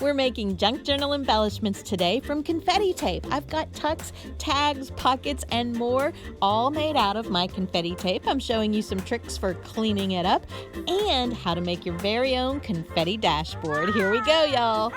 We're making junk journal embellishments today from confetti tape. I've got tucks, tags, pockets, and more, all made out of my confetti tape. I'm showing you some tricks for cleaning it up and how to make your very own confetti dashboard. Here we go, y'all.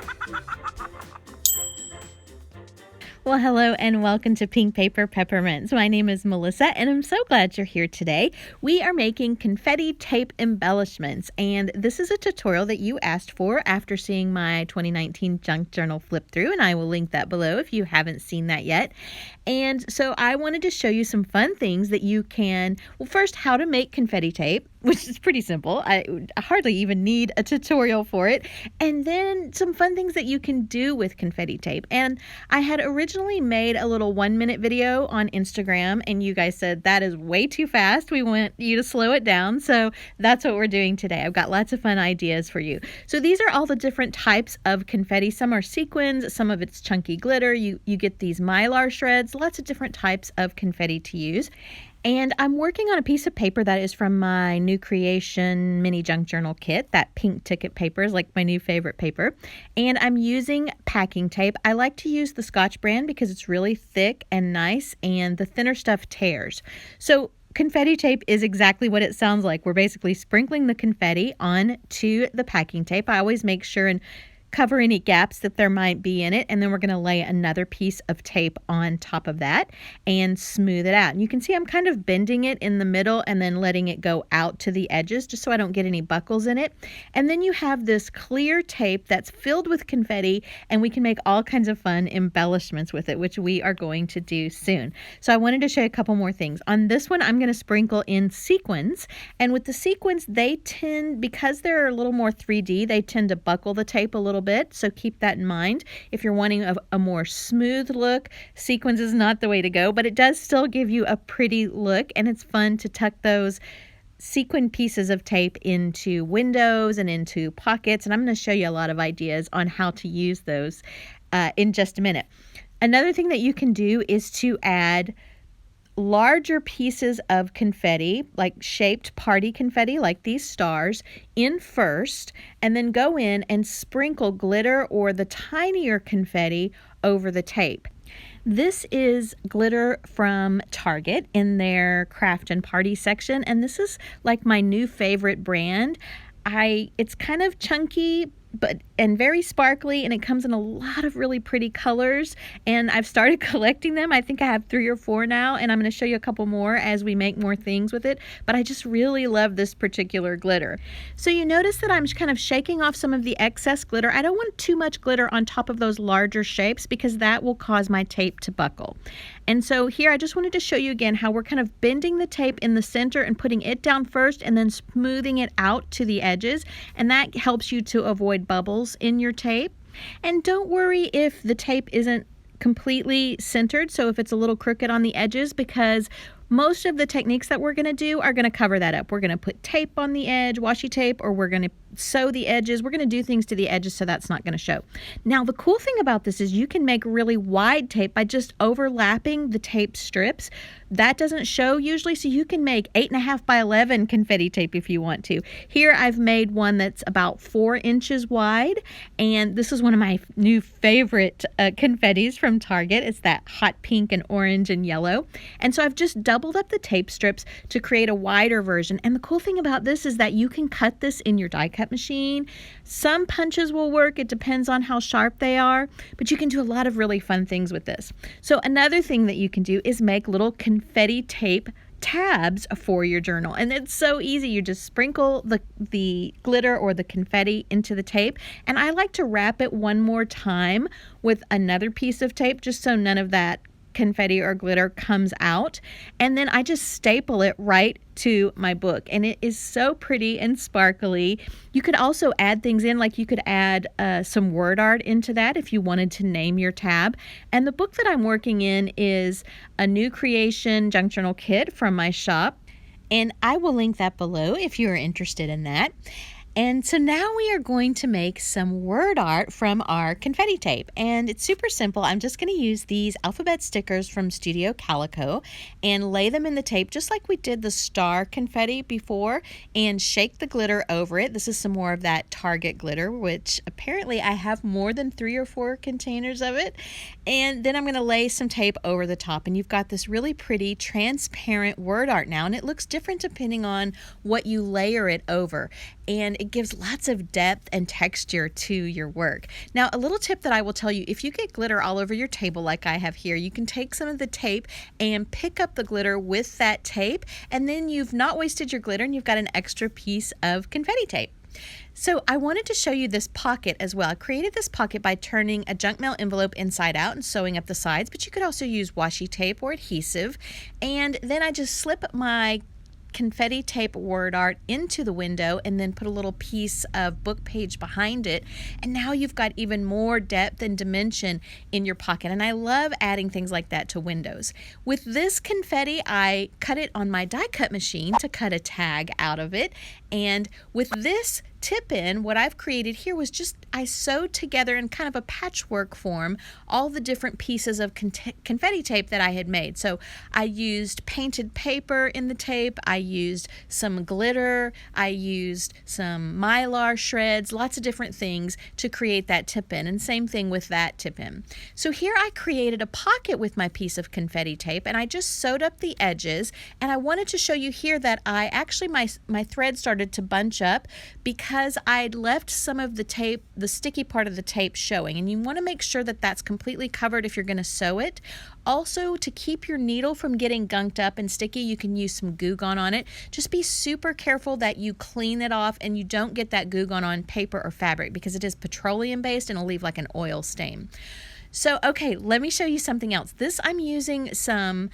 Well, hello and welcome to Pink Paper Peppermints. My name is Melissa and I'm so glad you're here today. We are making confetti tape embellishments, and this is a tutorial that you asked for after seeing my 2019 junk journal flip through, and I will link that below if you haven't seen that yet. And so I wanted to show you some fun things that you can, well, first, how to make confetti tape, which is pretty simple. I hardly even need a tutorial for it. And then some fun things that you can do with confetti tape. And I had originally made a little 1-minute video on Instagram, and you guys said that is way too fast. We want you to slow it down. So that's what we're doing today. I've got lots of fun ideas for you. So these are all the different types of confetti. Some are sequins, some of it's chunky glitter. You get these mylar shreds, lots of different types of confetti to use. And I'm working on a piece of paper that is from my new creation mini junk journal kit. That pink ticket paper is like my new favorite paper. And I'm using packing tape. I like to use the Scotch brand because it's really thick and nice, and the thinner stuff tears. So confetti tape is exactly what it sounds like. We're basically sprinkling the confetti onto the packing tape. I always make sure and cover any gaps that there might be in it, and then we're going to lay another piece of tape on top of that and smooth it out. And you can see I'm kind of bending it in the middle and then letting it go out to the edges just so I don't get any buckles in it. And then you have this clear tape that's filled with confetti, and we can make all kinds of fun embellishments with it, which we are going to do soon. So I wanted to show you a couple more things. On this one, I'm going to sprinkle in sequins, and with the sequins, they tend, because they're a little more 3D, they tend to buckle the tape a little bit, so keep that in mind. If you're wanting a more smooth look, sequins is not the way to go, but it does still give you a pretty look, and it's fun to tuck those sequin pieces of tape into windows and into pockets, and I'm going to show you a lot of ideas on how to use those in just a minute. Another thing that you can do is to add larger pieces of confetti, like shaped party confetti, like these stars, in first, and then go in and sprinkle glitter or the tinier confetti over the tape. This is glitter from Target in their craft and party section, and this is like my new favorite brand. It's kind of chunky, and very sparkly, and it comes in a lot of really pretty colors, and I've started collecting them. I think I have 3 or 4 now, and I'm going to show you a couple more as we make more things with it, but I just really love this particular glitter. So you notice that I'm kind of shaking off some of the excess glitter. I don't want too much glitter on top of those larger shapes because that will cause my tape to buckle. And so here I just wanted to show you again how we're kind of bending the tape in the center and putting it down first and then smoothing it out to the edges, and that helps you to avoid bubbles in your tape. And don't worry if the tape isn't completely centered, so if it's a little crooked on the edges, because most of the techniques that we're going to do are going to cover that up. We're going to put tape on the edge, washi tape, or we're going to sew the edges. We're going to do things to the edges so that's not going to show. Now, the cool thing about this is you can make really wide tape by just overlapping the tape strips. That doesn't show usually, so you can make 8.5 by 11 confetti tape if you want to. Here I've made one that's about 4 inches wide, and this is one of my new favorite confettis from Target. It's that hot pink and orange and yellow. And so I've just doubled up the tape strips to create a wider version. And the cool thing about this is that you can cut this in your die cut machine. Some punches will work. It depends on how sharp they are, but you can do a lot of really fun things with this. So another thing that you can do is make little confetti tape tabs for your journal, and it's so easy. You just sprinkle the glitter or the confetti into the tape, and I like to wrap it one more time with another piece of tape just so none of that confetti or glitter comes out, and then I just staple it right to my book, and it is so pretty and sparkly. You could also add things in, like you could add some word art into that if you wanted to name your tab. And the book that I'm working in is a new creation junk journal kit from my shop, and I will link that below if you are interested in that. And so now we are going to make some word art from our confetti tape. And it's super simple. I'm just going to use these alphabet stickers from Studio Calico and lay them in the tape just like we did the star confetti before, and shake the glitter over it. This is some more of that Target glitter, which apparently I have more than 3 or 4 containers of it. And then I'm going to lay some tape over the top, and you've got this really pretty transparent word art now, and it looks different depending on what you layer it over. And it gives lots of depth and texture to your work. Now, a little tip that I will tell you, if you get glitter all over your table like I have here, you can take some of the tape and pick up the glitter with that tape, and then you've not wasted your glitter and you've got an extra piece of confetti tape. So I wanted to show you this pocket as well. I created this pocket by turning a junk mail envelope inside out and sewing up the sides, but you could also use washi tape or adhesive. And then I just slip my confetti tape word art into the window and then put a little piece of book page behind it, and now you've got even more depth and dimension in your pocket. And I love adding things like that to windows. With this confetti, I cut it on my die cut machine to cut a tag out of it, and with this tip-in, what I've created here was just I sewed together in kind of a patchwork form all the different pieces of confetti tape that I had made. So I used painted paper in the tape, I used some glitter, I used some mylar shreds, lots of different things to create that tip-in, and same thing with that tip-in. So here I created a pocket with my piece of confetti tape, and I just sewed up the edges, and I wanted to show you here that I actually, my thread started to bunch up because I'd left some of the tape, the sticky part of the tape showing, and you want to make sure that that's completely covered if you're going to sew it. Also, to keep your needle from getting gunked up and sticky, you can use some Goo Gone on it. Just be super careful that you clean it off and you don't get that Goo Gone on paper or fabric, because it is petroleum based and it'll leave like an oil stain. So, okay, let me show you something else. This, I'm using some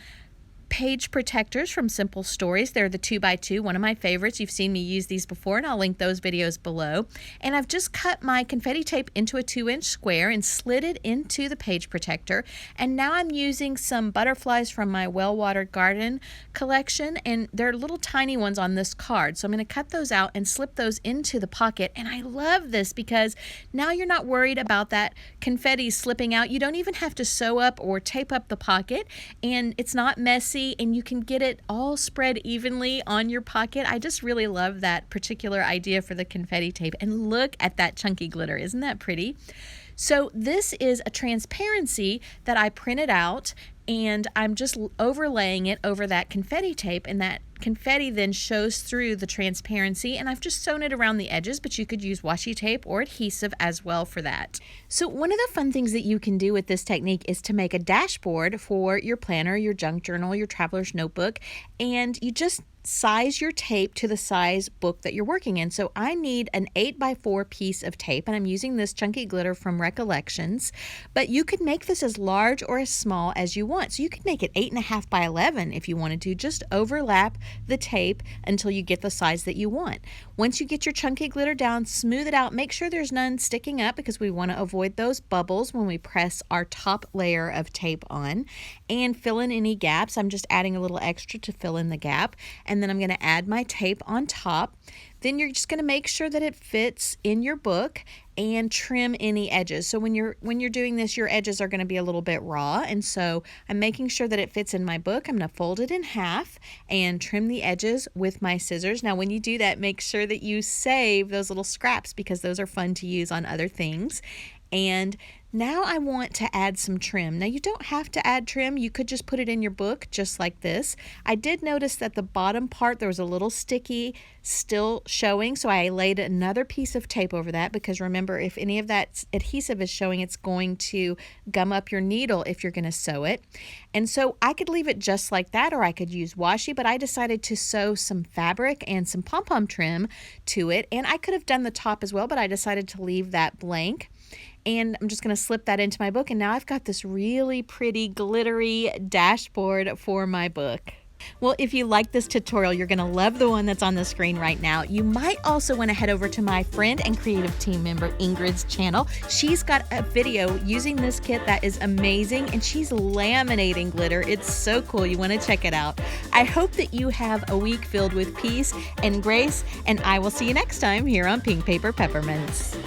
page protectors from Simple Stories. They're the 2x2, one of my favorites. You've seen me use these before, and I'll link those videos below. And I've just cut my confetti tape into a 2-inch square and slid it into the page protector. And now I'm using some butterflies from my Well Watered Garden collection, and they're little tiny ones on this card. So I'm going to cut those out and slip those into the pocket. And I love this because now you're not worried about that confetti slipping out. You don't even have to sew up or tape up the pocket, and it's not messy, and you can get it all spread evenly on your pocket. I just really love that particular idea for the confetti tape. And look at that chunky glitter. Isn't that pretty? So this is a transparency that I printed out, and I'm just overlaying it over that confetti tape, and that confetti then shows through the transparency, and I've just sewn it around the edges, but you could use washi tape or adhesive as well for that. So one of the fun things that you can do with this technique is to make a dashboard for your planner, your junk journal, your traveler's notebook, and you just size your tape to the size book that you're working in. So I need an 8x4 piece of tape, and I'm using this chunky glitter from Recollections, but you could make this as large or as small as you want. So you could make it 8.5 by 11 if you wanted to. Just overlap the tape until you get the size that you want. Once you get your chunky glitter down, smooth it out. Make sure there's none sticking up, because we want to avoid those bubbles when we press our top layer of tape on, and fill in any gaps. I'm just adding a little extra to fill in the gap, and then I'm going to add my tape on top. Then you're just going to make sure that it fits in your book and trim any edges. So when you're doing this, your edges are going to be a little bit raw, and so I'm making sure that it fits in my book. I'm going to fold it in half and trim the edges with my scissors. Now when you do that, make sure that you save those little scraps, because those are fun to use on other things. And now I want to add some trim. Now you don't have to add trim. You could just put it in your book just like this. I did notice that the bottom part, there was a little sticky still showing, so I laid another piece of tape over that, because remember, if any of that adhesive is showing, it's going to gum up your needle if you're going to sew it. And so I could leave it just like that, or I could use washi, but I decided to sew some fabric and some pom-pom trim to it, and I could have done the top as well, but I decided to leave that blank. And I'm just going to slip that into my book, and now I've got this really pretty glittery dashboard for my book. Well, if you like this tutorial, you're going to love the one that's on the screen right now. You might also want to head over to my friend and creative team member Ingrid's channel. She's got a video using this kit that is amazing, and she's laminating glitter. It's so cool. You want to check it out. I hope that you have a week filled with peace and grace, and I will see you next time here on Pink Paper Peppermints.